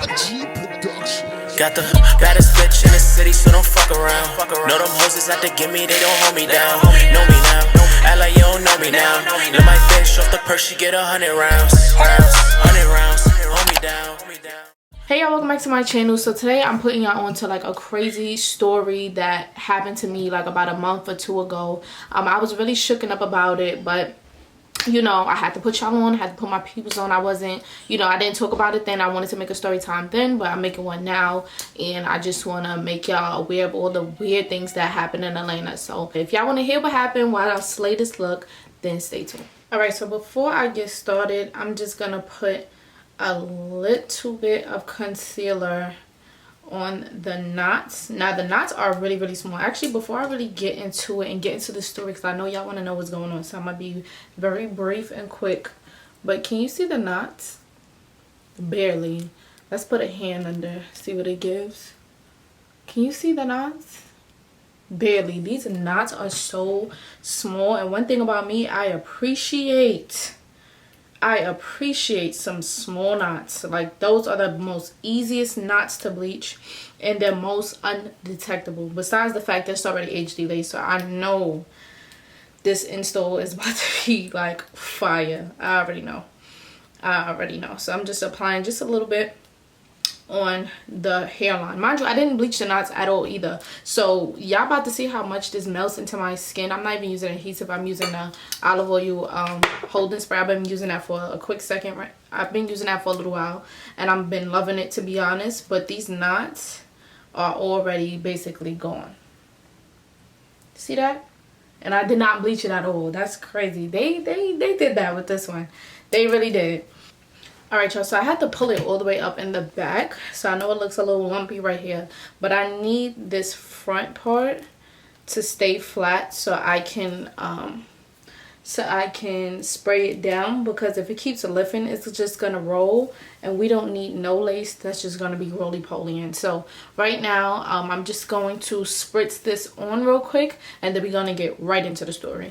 Got the baddest bitch in the city, so don't fuck around. Know them hoes is out to get me, they don't hold me down. Know me now, act like you don't know me now. Let my bitch off the purse, she get 100 rounds. 100 rounds, hold me down. Hey y'all, welcome back to my channel. So today I'm putting y'all on to like a crazy story that happened to me like about a month or two ago. I was really shooken up about it, but you know, I had to put y'all on, I had to put my peoples on. I wasn't, you know, I didn't talk about it then. I wanted to make a story time then, but I'm making one now, and I just want to make y'all aware of all the weird things that happened in Atlanta. So if y'all want to hear what happened while I slay this look, then stay tuned. All right, so before I get started, I'm just gonna put a little bit of concealer on the knots. Now the knots are really small. Actually, before I really get into it and get into the story, because I know y'all want to know what's going on, so I'm gonna be very brief and quick. But can you see the knots? Barely. Let's put a hand under, see what it gives. Can you see the knots? Barely. These knots are so small, and one thing about me, I appreciate some small knots. Like, those are the most easiest knots to bleach, and they're most undetectable, besides the fact that it's already age delayed. So I know this install is about to be like fire. I already know. So I'm just applying just a little bit on the hairline. Mind you, I didn't bleach the knots at all either, so y'all about to see how much this melts into my skin. I'm not even using adhesive. I'm using the olive oil holding spray. I've been using that for a quick second, right? I've been using that for a little while, and I've been loving it, to be honest. But these knots are already basically gone. See that? And I did not bleach it at all. That's crazy. They did that with this one. They really did. All right, y'all, so I had to pull it all the way up in the back, so I know it looks a little lumpy right here, but I need this front part to stay flat so I can spray it down, because if it keeps lifting, it's just gonna roll, and we don't need no lace. That's just gonna be roly-poly. And so right now I'm just going to spritz this on real quick, and then we're gonna get right into the story.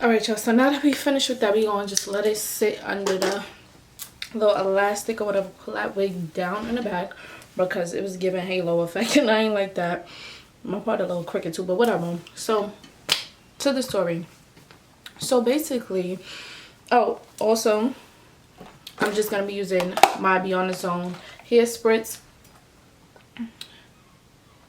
Alright, y'all, so now that we finished with that, we're going to just let it sit under the little elastic or whatever. Pull that wig down in the back, because it was giving halo effect, and I ain't like that. My part a little crooked too, but whatever. So to the story. So basically, oh, also, I'm just going to be using my Beyond the Zone hair spritz,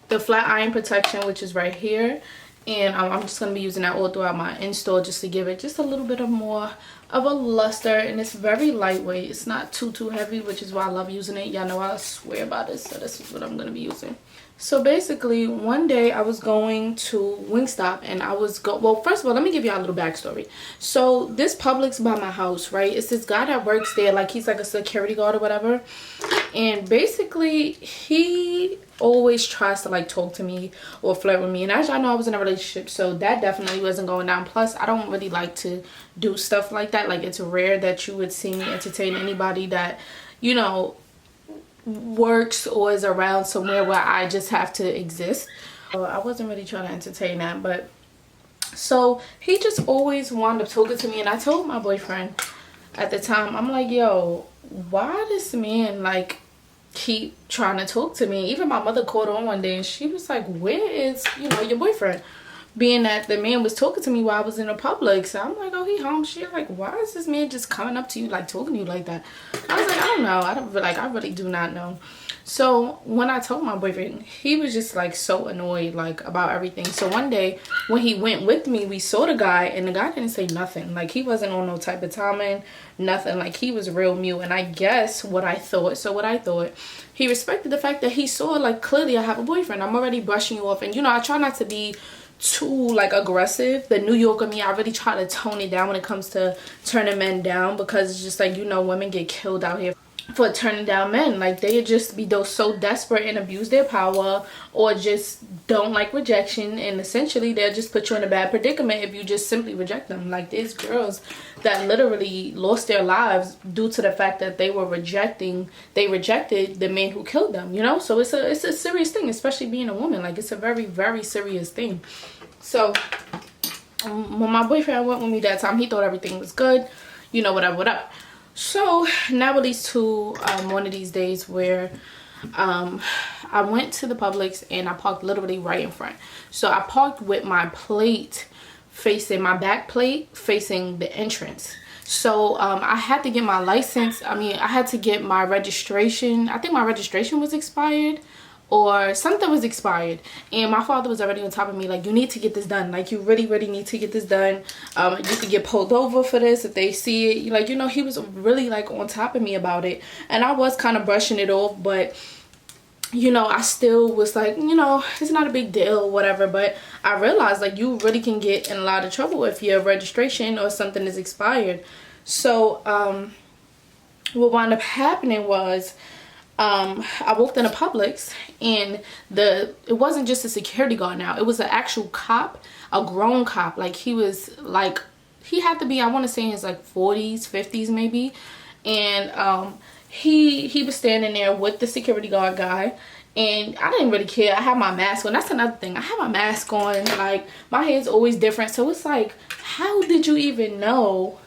the flat iron protection, which is right here. And I'm just going to be using that all throughout my install, just to give it just a little bit of more of a luster, and it's very lightweight. It's not too heavy, which is why I love using it. Y'all know I swear by this, so this is what I'm gonna be using. So basically, one day I was going to Wingstop, and I was well, first of all, let me give y'all a little backstory. So this Publix by my house, right? It's this guy that works there, like he's like a security guard or whatever. And basically, he always tries to like talk to me or flirt with me. And as y'all know, I was in a relationship, so that definitely wasn't going down. Plus, I don't really like to do stuff like that. Like, it's rare that you would see me entertain anybody that, you know, works or is around somewhere where I just have to exist. So I wasn't really trying to entertain that. But so he just always wound up talking to me, and I told my boyfriend at the time, I'm like, yo, why this man like keep trying to talk to me? Even my mother called on one day, and she was like, where is, you know, your boyfriend? Being that the man was talking to me while I was in a Publix. So I'm like, oh, he home. She like, why is this man just coming up to you, like talking to you like that? I was like, I don't know. I really do not know. So when I told my boyfriend, he was just like so annoyed like about everything. So one day when he went with me, we saw the guy, and the guy didn't say nothing. Like, he wasn't on no type of timing, nothing. Like, he was real mute. And I guess what I thought, he respected the fact that he saw, like, clearly I have a boyfriend. I'm already brushing you off. And, you know, I try not to be too like aggressive. The New Yorker me, I really try to tone it down when it comes to turning men down, because it's just like, you know, women get killed out here for turning down men. Like, they just be those so desperate and abuse their power, or just don't like rejection, and essentially they'll just put you in a bad predicament if you just simply reject them. Like, there's girls that literally lost their lives due to the fact that they rejected the man who killed them, you know. So it's a serious thing, especially being a woman. Like, it's a very, very serious thing. So when my boyfriend went with me that time, he thought everything was good, you know, whatever. So now it leads to one of these days where I went to the Publix, and I parked literally right in front. So I parked with my plate facing, my back plate facing the entrance. So I had to get my license. I had to get my registration. I think my registration was expired, or something was expired, and my father was already on top of me like, you need to get this done. Like, you really need to get this done. You could get pulled over for this if they see it. Like, you know, he was really like on top of me about it, and I was kind of brushing it off, but you know, I still was like, you know, it's not a big deal, whatever. But I realized, like, you really can get in a lot of trouble if your registration or something is expired. So what wound up happening was, I walked in a Publix, and it wasn't just a security guard now. It was an actual cop, a grown cop. Like, he was like, he had to be, I want to say in his like 40s, 50s maybe. And he was standing there with the security guard guy, and I didn't really care. I had my mask on. That's another thing. I had my mask on. Like, my hair's always different. So it's like, how did you even know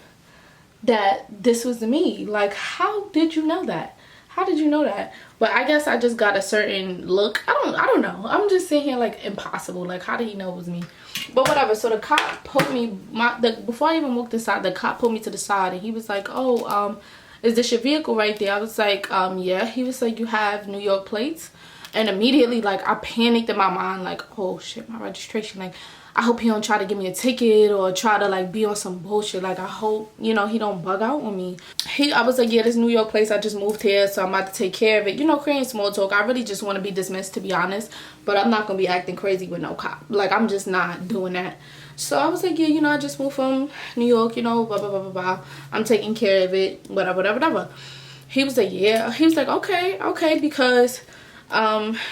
that this was me? Like, how did you know that? How did you know that? But I guess I just got a certain look. I don't know. I'm just sitting here like, impossible. Like, how did he know it was me? But whatever. So the cop pulled me, before I even walked inside, the cop pulled me to the side, and he was like, oh, is this your vehicle right there? I was like, yeah. He was like, you have New York plates? And immediately, like, I panicked in my mind, like, oh shit, my registration. Like, I hope he don't try to give me a ticket or try to like be on some bullshit. Like, I hope, you know, he don't bug out on me. I was like, yeah, this New York place, I just moved here, so I'm about to take care of it. You know, creating small talk. I really just want to be dismissed, to be honest. But I'm not going to be acting crazy with no cop. Like, I'm just not doing that. So I was like, yeah, you know, I just moved from New York, you know, blah, blah, blah, blah, blah. I'm taking care of it, whatever. He was like, yeah. He was like, okay, because,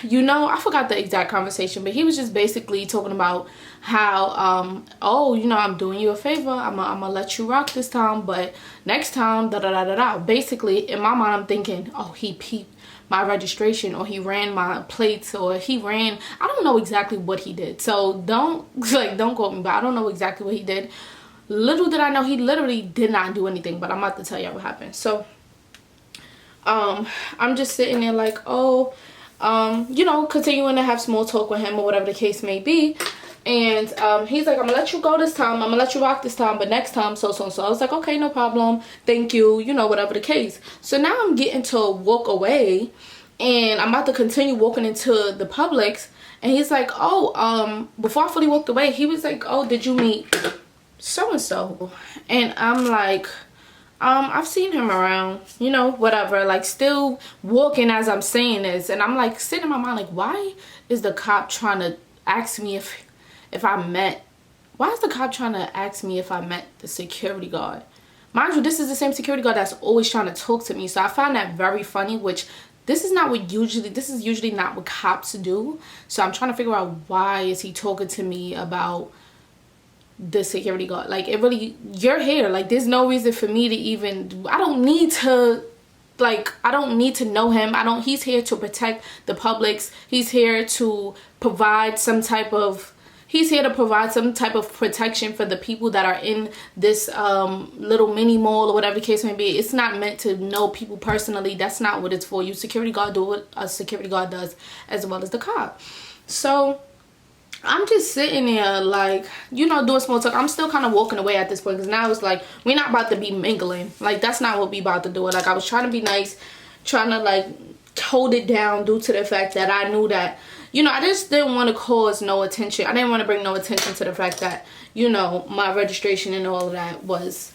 you know, I forgot the exact conversation, but he was just basically talking about how, oh, you know, I'm doing you a favor. I'm gonna let you rock this time, but next time, da-da-da-da-da. Basically, in my mind, I'm thinking, oh, he peeped my registration, or he ran my plates, or he ran, I don't know exactly what he did. So don't quote me, but I don't know exactly what he did. Little did I know, he literally did not do anything, but I'm about to tell y'all what happened. So, I'm just sitting there like, oh, you know, continuing to have small talk with him or whatever the case may be. And he's like, I'm gonna let you go this time, I'm gonna let you rock this time, but next time so I was like, okay, no problem, thank you, you know, whatever the case. So now I'm getting to walk away, and I'm about to continue walking into the Publix, and he's like, oh, before I fully walked away, he was like, oh, did you meet so and so, and I'm like, I've seen him around, you know, whatever, like still walking as I'm saying this, and I'm like sitting in my mind like, why is the cop trying to ask me if I met, why is the cop trying to ask me if I met the security guard? Mind you, this is the same security guard that's always trying to talk to me, so I find that very funny, which this is usually not what cops do. So I'm trying to figure out, why is he talking to me about the security guard? Like, it really, you're here, like there's no reason for me to even, I don't need to know him. He's here to protect the Publix. He's here to provide some type of protection for the people that are in this little mini mall or whatever the case may be. It's not meant to know people personally. That's not what it's for. You security guard do what a security guard does, as well as the cop. So I'm just sitting there, like, you know, doing small talk. I'm still kind of walking away at this point, because now it's like, we're not about to be mingling. Like, that's not what we about to do. Like, I was trying to be nice, trying to, like, hold it down due to the fact that I knew that, you know, I just didn't want to cause no attention. I didn't want to bring no attention to the fact that, you know, my registration and all of that was,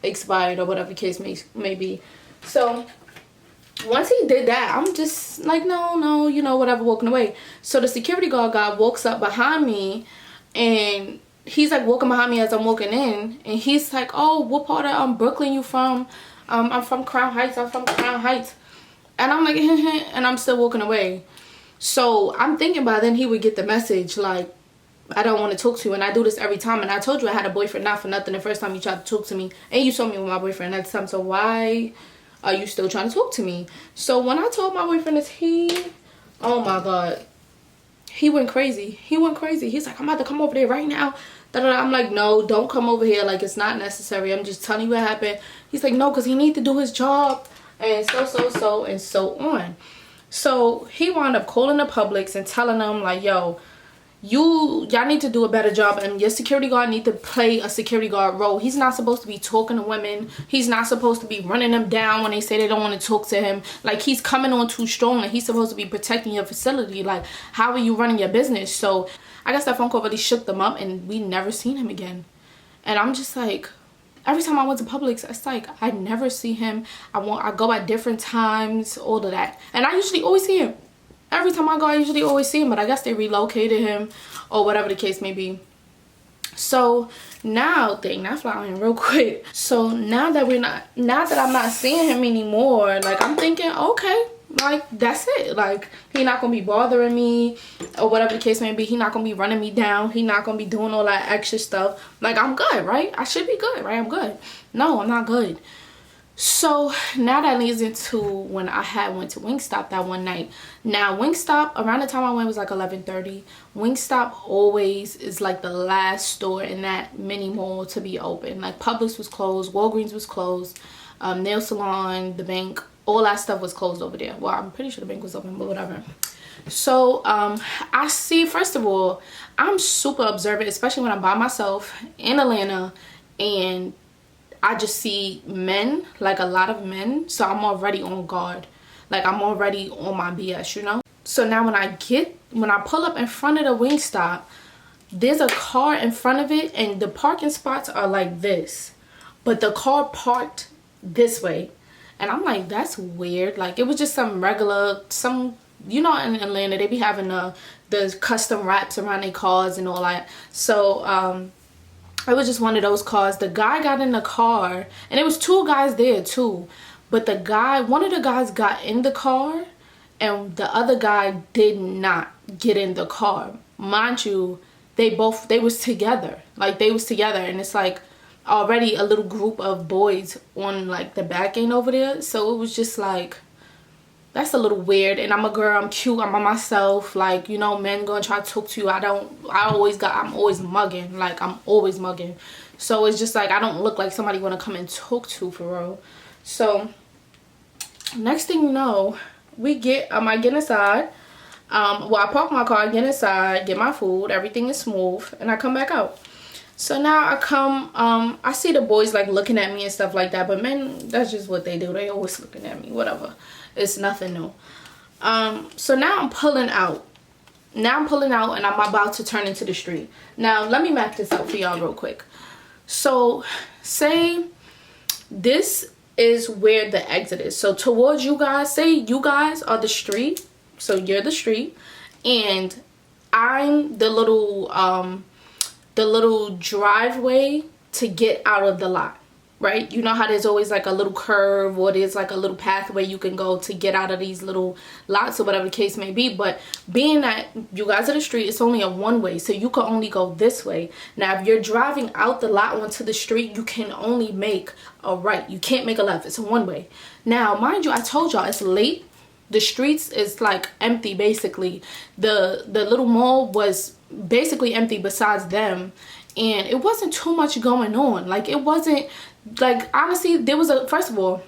expired or whatever the case may be. So once he did that, I'm just like, no, you know, whatever, walking away. So the security guard guy walks up behind me, and he's like walking behind me as I'm walking in, and he's like, oh, what part of Brooklyn you from? I'm from Crown Heights. And I'm like, and I'm still walking away. So I'm thinking by then he would get the message, like, I don't want to talk to you. And I do this every time. And I told you I had a boyfriend, not for nothing, the first time you tried to talk to me. And you saw me with my boyfriend at the time. So why are you still trying to talk to me? So when I told my boyfriend this, oh my God, he went crazy. He's like, I'm about to come over there right now. I'm like, no, don't come over here. Like, it's not necessary. I'm just telling you what happened. He's like, no, because he needs to do his job. And so on. So he wound up calling the Publix and telling them, like, yo, y'all need to do a better job, and your security guard need to play a security guard role. He's not supposed to be talking to women. He's not supposed to be running them down when they say they don't want to talk to him. Like, he's coming on too strong, and he's supposed to be protecting your facility. Like, how are you running your business? So I guess that phone call really shook them up, and we never seen him again. And I'm just like, every time I went to Publix, it's like I never see him. I go at different times, all of that, and I usually always see him. Every time I go, I usually always see him, but I guess they relocated him or whatever the case may be. So now, not flying real quick. So now that I'm not seeing him anymore, like, I'm thinking, okay, like, that's it. Like, he not gonna be bothering me or whatever the case may be. He not gonna be running me down. He not gonna be doing all that extra stuff. Like, I'm good, right? I should be good, right? I'm good. No, I'm not good. So now that leads into when I went to Wingstop that one night. Now, Wingstop, around the time I went, was like 11:30. Wingstop always is like the last store in that mini mall to be open. Like, Publix was closed, Walgreens was closed, nail salon, the bank, all that stuff was closed over there. Well, I'm pretty sure the bank was open, but whatever. So I see, first of all, I'm super observant, especially when I'm by myself in Atlanta, and I just see men, like a lot of men. So I'm already on guard. Like, I'm already on my BS, you know? So now when I pull up in front of the Wingstop, there's a car in front of it, and the parking spots are like this, but the car parked this way. And I'm like, that's weird. Like, it was just some, you know, in Atlanta, they be having the custom wraps around their cars and all that. So, it was just one of those cars. The guy got in the car, and it was two guys there too. But one of the guys got in the car, and the other guy did not get in the car. Mind you, they was together. Like, they was together, and it's like already a little group of boys on like the back end over there. So it was just like, that's a little weird. And I'm a girl, I'm cute, I'm by myself. Like, you know, men gonna try to talk to you. I'm always mugging. Like, I'm always mugging. So it's just like, I don't look like somebody wanna come and talk to, for real. So next thing you know, I get inside. Well, I park my car, get inside, get my food, everything is smooth, and I come back out. So now I come, I see the boys like looking at me and stuff like that, but men, that's just what they do. They always looking at me, whatever. It's nothing new. So now I'm pulling out. now I'm pulling out and I'm about to turn into the street. Now let me map this out for y'all real quick. So say this is where the exit is. So towards you guys, say you guys are the street. So you're the street and I'm the little driveway to get out of the lot, right? You know how there's always like a little curve or there's like a little pathway you can go to get out of these little lots or whatever the case may be. But being that you guys are the street, it's only a one way, so you can only go this way. Now if you're driving out the lot onto the street, you can only make a right, you can't make a left. It's a one way. Now mind you, I told y'all it's late. The streets is like empty basically. The little mall was basically empty besides them, and it wasn't too much going on. Like it wasn't like, honestly, there was a, first of all,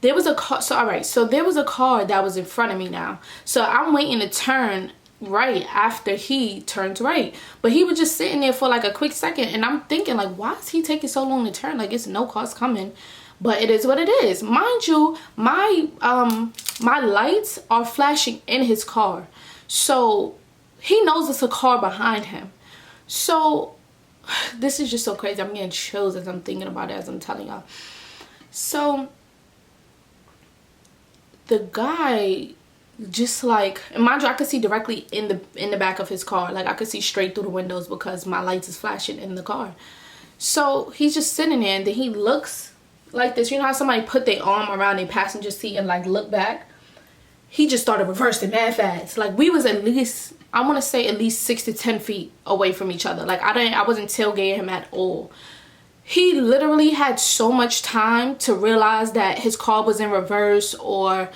there was a car. So all right, so there was a car that was in front of me now, so I'm waiting to turn right after he turns right, but he was just sitting there for like a quick second, and I'm thinking like, why is he taking so long to turn? Like it's no cars coming. But it is what it is. Mind you, my lights are flashing in his car, so he knows it's a car behind him. So this is just so crazy. I'm getting chills as I'm thinking about it, as I'm telling y'all. So the guy just like, and mind you, I could see directly in the back of his car. Like I could see straight through the windows because my lights is flashing in the car. So he's just sitting there, and then he looks like this. You know how somebody put their arm around their passenger seat and like look back? He just started reversing mad fast. Like we was at least, I want to say at least 6 to 10 feet away from each other. Like I wasn't tailgating him at all. He literally had so much time to realize that his car was in reverse, or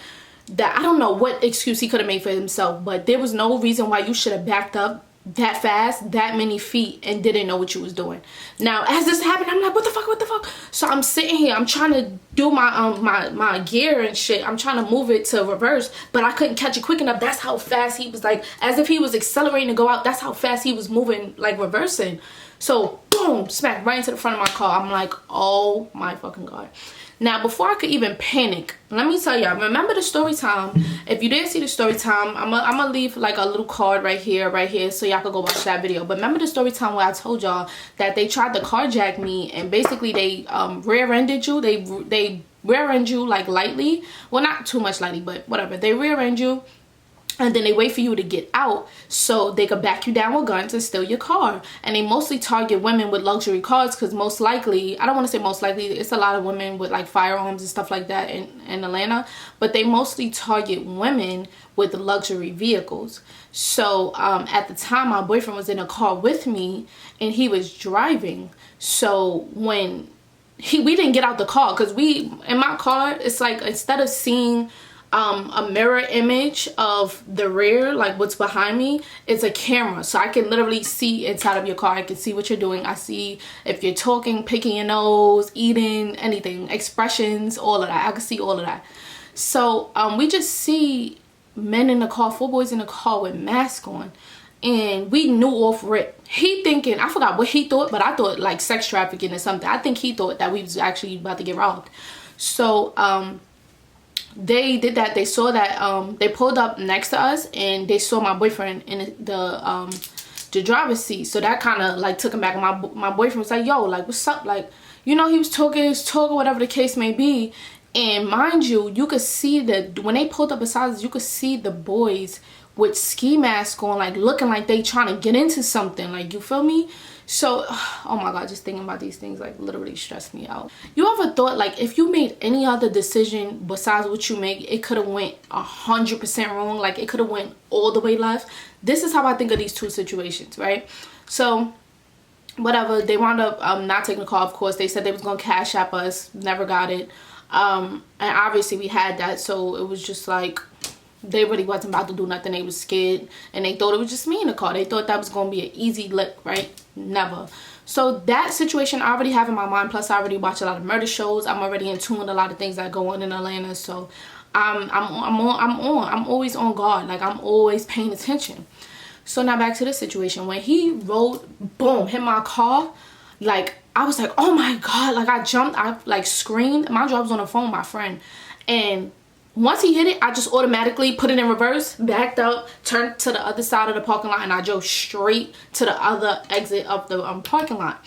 that, I don't know what excuse he could have made for himself, but there was no reason why you should have backed up that fast, that many feet, and didn't know what you was doing. Now as this happened, I'm like, what the fuck? So I'm sitting here, I'm trying to do my my gear and shit. I'm trying to move it to reverse, but I couldn't catch it quick enough. That's how fast he was, like as if he was accelerating to go out. That's how fast he was moving, like reversing. So boom, smack right into the front of my car. I'm like, oh my fucking god. Now, before I could even panic, let me tell y'all, remember the story time? If you didn't see the story time, I'm gonna leave like a little card right here, so y'all could go watch that video. But remember the story time where I told y'all that they tried to carjack me, and basically they rear-ended you. They rear-end you like lightly. Well, not too much lightly, but whatever. They rear-end you, and then they wait for you to get out so they could back you down with guns and steal your car. And they mostly target women with luxury cars, because most likely, I don't want to say most likely, it's a lot of women with like firearms and stuff like that in Atlanta, but they mostly target women with luxury vehicles. So at the time, my boyfriend was in a car with me and he was driving. So when we didn't get out the car, because in my car, it's like, instead of seeing a mirror image of the rear, like what's behind me, it's a camera, so I can literally see inside of your car. I can see what you're doing. I see if you're talking, picking your nose, eating, anything, expressions, all of that. I can see all of that. So we just see men in the car, 4 boys in the car with masks on, and we knew off rip. He thinking, I forgot what he thought, but I thought like sex trafficking or something. I think he thought that we was actually about to get robbed. So they did that. They saw that they pulled up next to us, and they saw my boyfriend in the driver's seat. So that kind of like took him back. My boyfriend was like, yo, like what's up? Like, you know, he was talking his talk or whatever the case may be. And mind you, you could see that when they pulled up beside us, you could see the boys with ski masks on, like looking like they trying to get into something, like, you feel me? So oh my god, just thinking about these things like literally stressed me out. You ever thought like if you made any other decision besides what you make, it could have went 100% wrong? Like it could have went all the way left. This is how I think of these two situations, right? So whatever, they wound up not taking the call. Of course, they said they was gonna cash app us, never got it. And obviously we had that, so it was just like they really wasn't about to do nothing. They was scared, and they thought it was just me in the car. They thought that was gonna be an easy lick, right? Never. So that situation I already have in my mind. Plus I already watch a lot of murder shows. I'm already in tune with a lot of things that go on in Atlanta. So I'm always on guard. Like I'm always paying attention. So now back to the situation. When he rolled, boom, hit my car, like I was like, oh my god, like I jumped, I like screamed. Mind you, I was on the phone with my friend, and once he hit it, I just automatically put it in reverse, backed up, turned to the other side of the parking lot, and I drove straight to the other exit of the parking lot.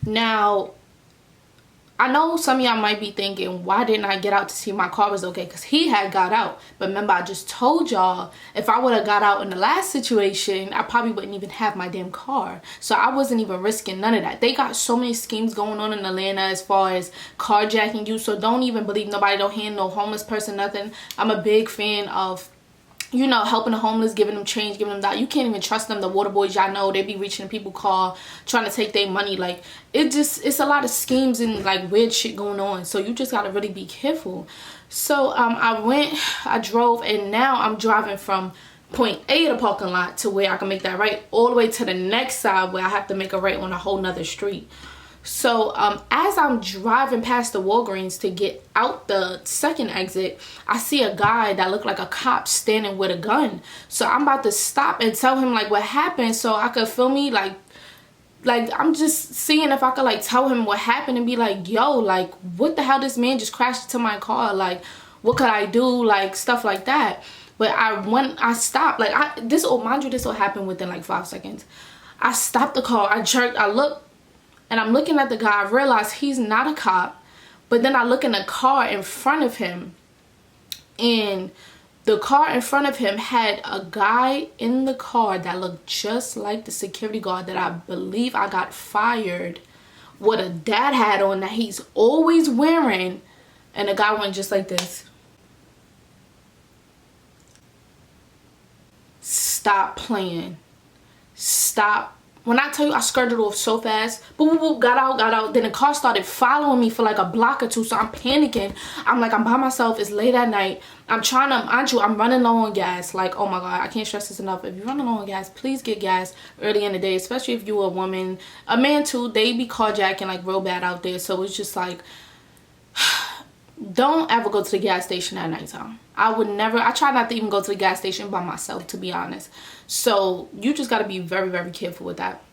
Now, I know some of y'all might be thinking, why didn't I get out to see if my car was okay? Because he had got out. But remember, I just told y'all, if I would have got out in the last situation, I probably wouldn't even have my damn car. So I wasn't even risking none of that. They got so many schemes going on in Atlanta as far as carjacking you. So don't even believe nobody. Don't hand no homeless person nothing. I'm a big fan of, you know, helping the homeless, giving them change, giving them that. You can't even trust them. The water boys, y'all know, they be reaching people's car, trying to take their money. Like, it's a lot of schemes and like weird shit going on. So you just gotta really be careful. So I drove, and now I'm driving from point A of the parking lot to where I can make that right, all the way to the next side where I have to make a right on a whole nother street. So as I'm driving past the Walgreens to get out the second exit, I see a guy that looked like a cop standing with a gun. So I'm about to stop and tell him like what happened, so I could feel me like I'm just seeing if I could like tell him what happened and be like, yo, like what the hell, this man just crashed into my car, like what could I do, like stuff like that. But when I stopped, like this will happen within like 5 seconds. I stopped the car, I jerked, I looked, and I'm looking at the guy. I realize he's not a cop. But then I look in the car in front of him, and the car in front of him had a guy in the car that looked just like the security guard that I believe I got fired, with a dad hat on that he's always wearing. And the guy went just like this. Stop playing. Stop. When I tell you, I skirted off so fast. Boop, boop, boop, got out. Then the car started following me for like a block or two. So I'm panicking. I'm like, I'm by myself. It's late at night. I'm running low on gas. Like, oh my God, I can't stress this enough. If you're running low on gas, please get gas early in the day. Especially if you're a woman. A man too, they be carjacking like real bad out there. So it's just like, don't ever go to the gas station at nighttime. I try not to even go to the gas station by myself, to be honest. So you just got to be very, very careful with that.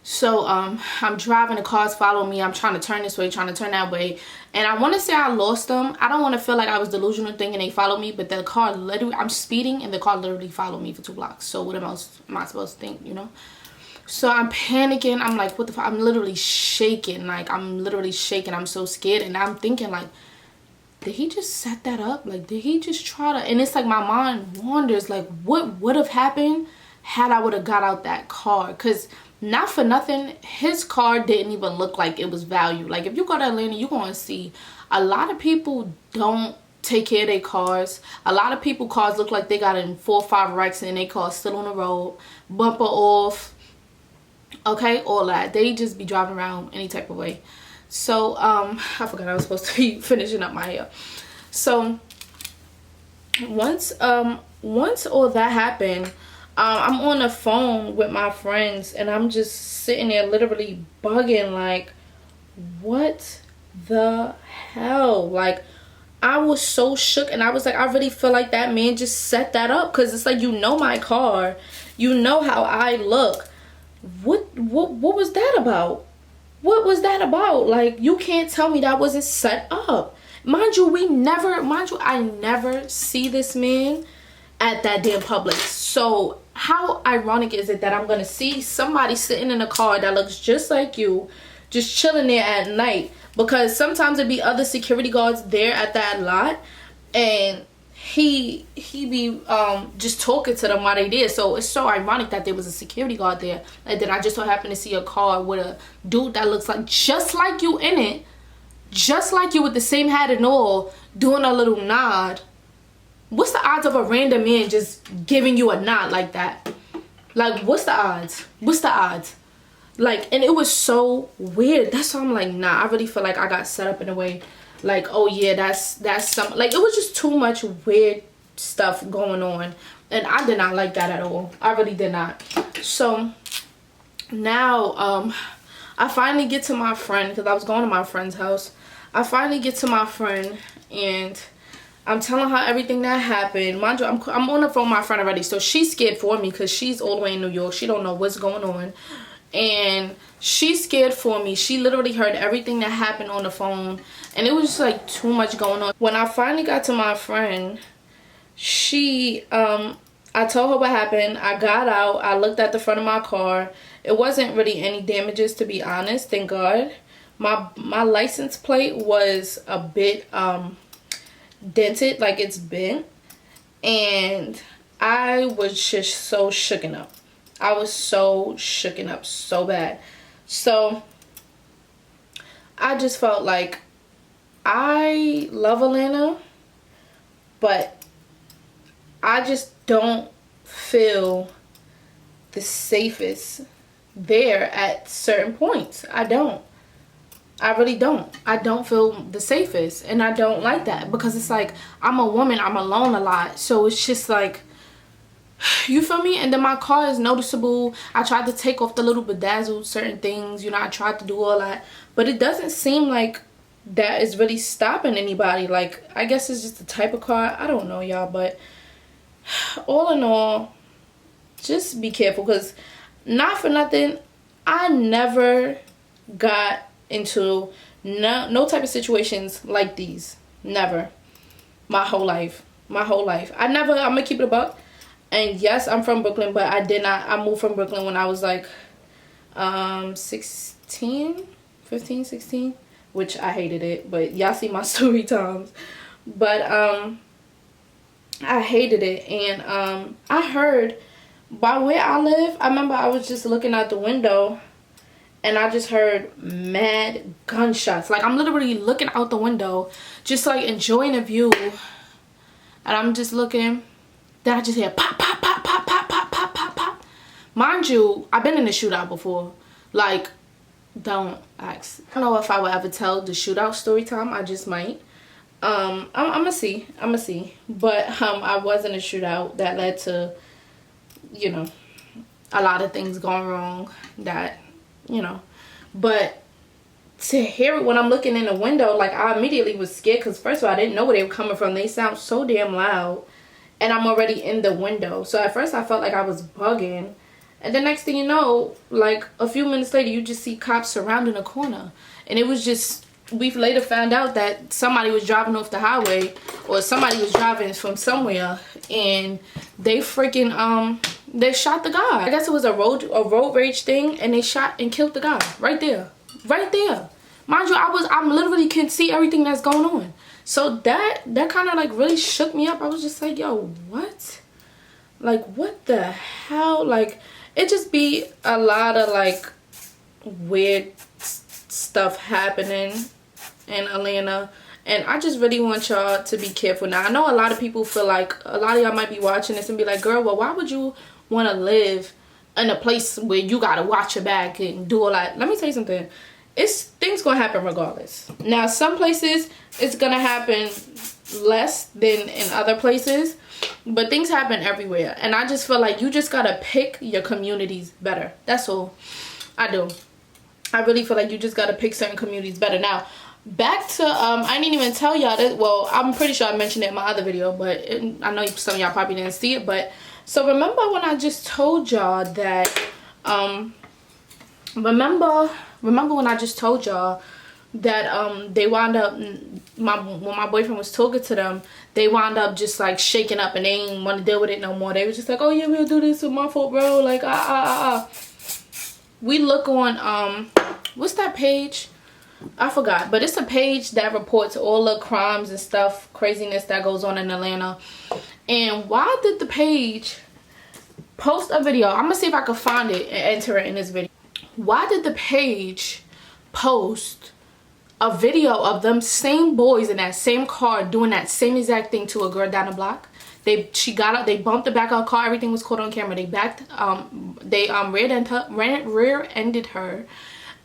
So I'm driving, the cars following me. I'm trying to turn this way, trying to turn that way. And I want to say I lost them. I don't want to feel like I was delusional thinking they followed me. But the car literally, I'm speeding and the car literally followed me for 2 blocks. So what else am I supposed to think, you know? So I'm panicking. I'm like, what the fuck? I'm literally shaking. Like, I'm literally shaking. I'm so scared. And I'm thinking, like, did he just set that up? Like, did he just try to? And it's like my mind wanders, like, what would have happened had I would have got out that car? Because not for nothing, his car didn't even look like it was valued. Like, if you go to Atlanta, you're going to see a lot of people don't take care of their cars. A lot of people cars look like they got in 4 or 5 wrecks and their car still on the road, bumper off. Okay, all that. They just be driving around any type of way. So I forgot I was supposed to be finishing up my hair. So once all that happened, I'm on the phone with my friends, and I'm just sitting there literally bugging, like, what the hell? Like, I was so shook, and I was like, I really feel like that man just set that up, because it's like, you know my car, you know how I look. What was that about? What was that about? Like, you can't tell me that wasn't set up. Mind you, I never see this man at that damn Publix. So how ironic is it that I'm gonna see somebody sitting in a car that looks just like you, just chilling there at night? Because sometimes there be other security guards there at that lot, and he be just talking to them while they there. So it's so ironic that there was a security guard there, and then I just so happened to see a car with a dude that looks like just like you in it, just like you, with the same hat and all, doing a little nod. What's the odds of a random man just giving you a nod like that? Like, what's the odds? What's the odds? Like, and it was so weird. That's why I'm like, nah, I really feel like I got set up in a way. Like, oh yeah, that's some, like, it was just too much weird stuff going on, and I did not like that at all. I really did not. So now I finally get to my friend, because I was going to my friend's house. I finally get to my friend, and I'm telling her everything that happened. Mind you, I'm on the phone with my friend already, so she's scared for me because she's all the way in New York. She don't know what's going on. and she's scared for me. She literally heard everything that happened on the phone, and it was just like too much going on. When I finally got to my friend, she I told her what happened. I got out, I looked at the front of my car. It wasn't really any damages, to be honest, thank God. My license plate was a bit dented, like it's bent, and I was just so shooken up. I was so shooken up so bad. So I just felt like, I love Atlanta, but I just don't feel the safest there at certain points. I don't. I really don't. I don't feel the safest, and I don't like that, because it's like, I'm a woman, I'm alone a lot, so it's just like, you feel me? And then my car is noticeable. I tried to take off the little bedazzled certain things, you know, I tried to do all that, but it doesn't seem like that is really stopping anybody. Like, I guess it's just the type of car, I don't know, y'all, but all in all, just be careful, because not for nothing, I never got into no type of situations like these. Never. My whole life. I'm gonna keep it a buck. And yes, I'm from Brooklyn, but I moved from Brooklyn when I was like 16, 15, 16, which I hated it, but y'all see my story times. But I hated it. And I heard, by where I live, I remember I was just looking out the window, and I just heard mad gunshots. Like, I'm literally looking out the window, just like enjoying the view, and I'm just looking. Then I just hear pop, pop, pop, pop, pop, pop, pop, pop, pop. Mind you, I've been in a shootout before. Like, don't ask. I don't know if I would ever tell the shootout story time. I just might. I'm gonna see. But I was in a shootout that led to, you know, a lot of things going wrong. That, you know, but to hear it when I'm looking in the window, like, I immediately was scared, because first of all, I didn't know where they were coming from. They sound so damn loud, and I'm already in the window. So at first I felt like I was bugging, and the next thing you know, like a few minutes later, you just see cops surrounding a corner. And it was just, we've later found out that somebody was driving off the highway, or somebody was driving from somewhere, and they freaking they shot the guy. I guess it was a road rage thing, and they shot and killed the guy right there. Mind you, I'm literally can see everything that's going on. So that kind of like really shook me up. I was just like, yo, what? Like, what the hell? Like, it just be a lot of like weird stuff happening in Atlanta. And I just really want y'all to be careful. Now, I know a lot of people feel like, a lot of y'all might be watching this and be like, girl, well, why would you want to live in a place where you got to watch your back and do all that? Let me tell you something. Things gonna happen regardless. Now, some places it's gonna happen less than in other places, but things happen everywhere. And I just feel like you just gotta pick your communities better. That's all. I do. I really feel like you just gotta pick certain communities better. Now, back to I didn't even tell y'all that. Well, I'm pretty sure I mentioned it in my other video, but I know some of y'all probably didn't see it. But so remember when I just told y'all that remember when I just told y'all that they wound up, when my boyfriend was talking to them, they wound up just like shaking up, and they didn't want to deal with it no more. They was just like, oh yeah, we'll do this, it's my fault, bro. Like, we look on what's that page? I forgot, but it's a page that reports all the crimes and stuff, craziness that goes on in Atlanta. And why did the page post a video? I'm gonna see if I can find it and enter it in this video. Why did the page post a video of them same boys in that same car doing that same exact thing to a girl down the block? She got out, they bumped the back of her car, everything was caught on camera. They rear-ended her,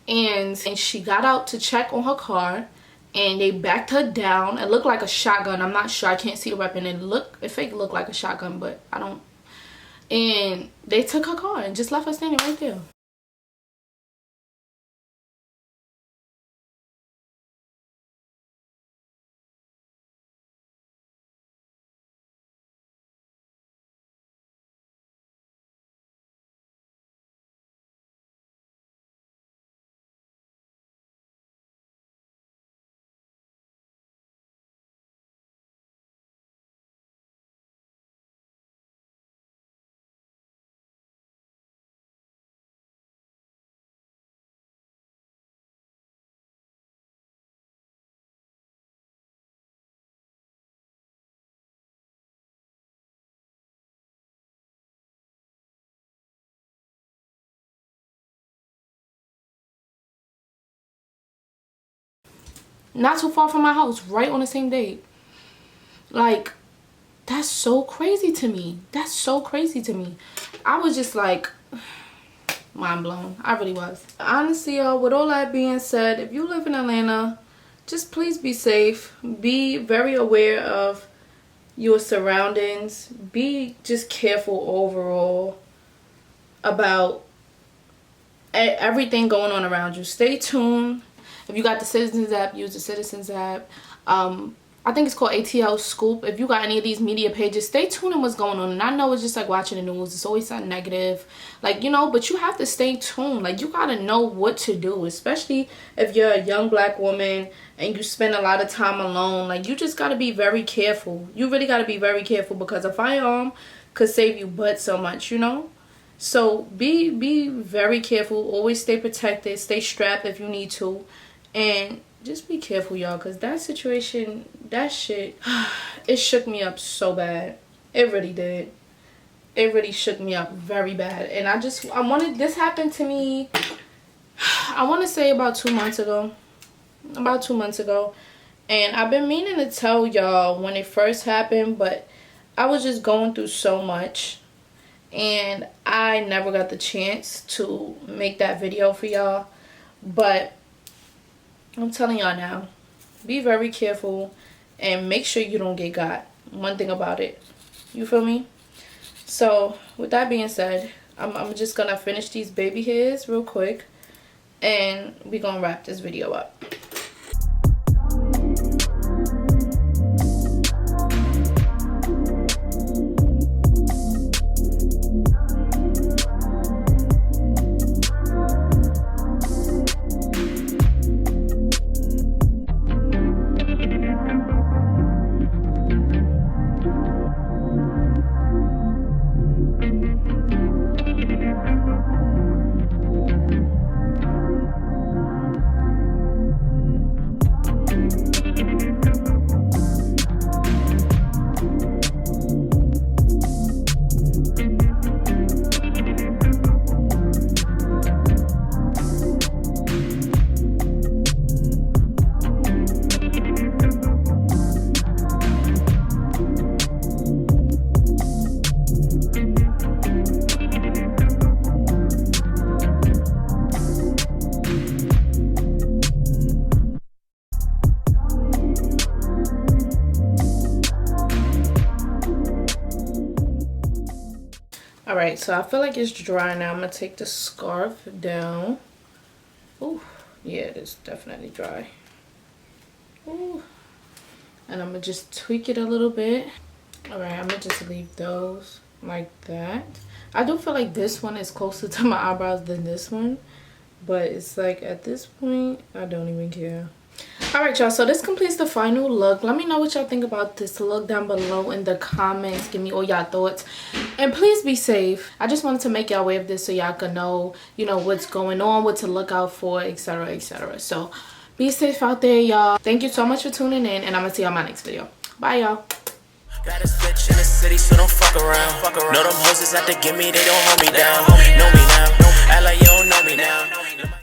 and she got out to check on her car, and they backed her down. It looked like a shotgun. I'm not sure, I can't see the weapon. It fake looked like a shotgun, but I don't. And they took her car and just left her standing right there. not too far from my house, right on the same day. Like, that's so crazy to me. That's so crazy to me. I was just like, mind blown. I really was. Honestly, y'all, with all that being said, if you live in Atlanta, just please be safe. Be very aware of your surroundings. Be just careful overall about everything going on around you. Stay tuned. If you got the Citizens app, use the Citizens app. I think it's called ATL Scoop. If you got any of these media pages, stay tuned in what's going on. And I know it's just like watching the news. It's always something negative. Like, you know, but you have to stay tuned. Like, you got to know what to do. Especially if you're a young black woman and you spend a lot of time alone. Like, you just got to be very careful. You really got to be very careful because a firearm could save you but so much, you know? So, be very careful. Always stay protected. Stay strapped if you need to. And just be careful, y'all, because that situation, that shit, it shook me up so bad. It really did. It really shook me up very bad. And this happened to me, I want to say about 2 months ago. About 2 months ago. And I've been meaning to tell y'all when it first happened, but I was just going through so much. And I never got the chance to make that video for y'all. But I'm telling y'all now, be very careful and make sure you don't get got. One thing about it. You feel me? So, with that being said, I'm just going to finish these baby hairs real quick. And we're going to wrap this video up. Alright, so I feel like it's dry now. I'm going to take the scarf down. Ooh, yeah, it is definitely dry. Ooh. And I'm going to just tweak it a little bit. Alright, I'm going to just leave those like that. I do feel like this one is closer to my eyebrows than this one. But it's like at this point, I don't even care. Alright, y'all, so this completes the final look. Let me know what y'all think about this look down below in the comments. Give me all y'all thoughts. And please be safe. I just wanted to make y'all aware of this so y'all can know, you know, what's going on, what to look out for, etc, etc. So, be safe out there, y'all. Thank you so much for tuning in, and I'm going to see y'all in my next video. Bye, y'all. Got a bitch in the city, so don't fuck around. Know them hoes is out to get me, they don't hold me down. Know me now, act like you don't know me now.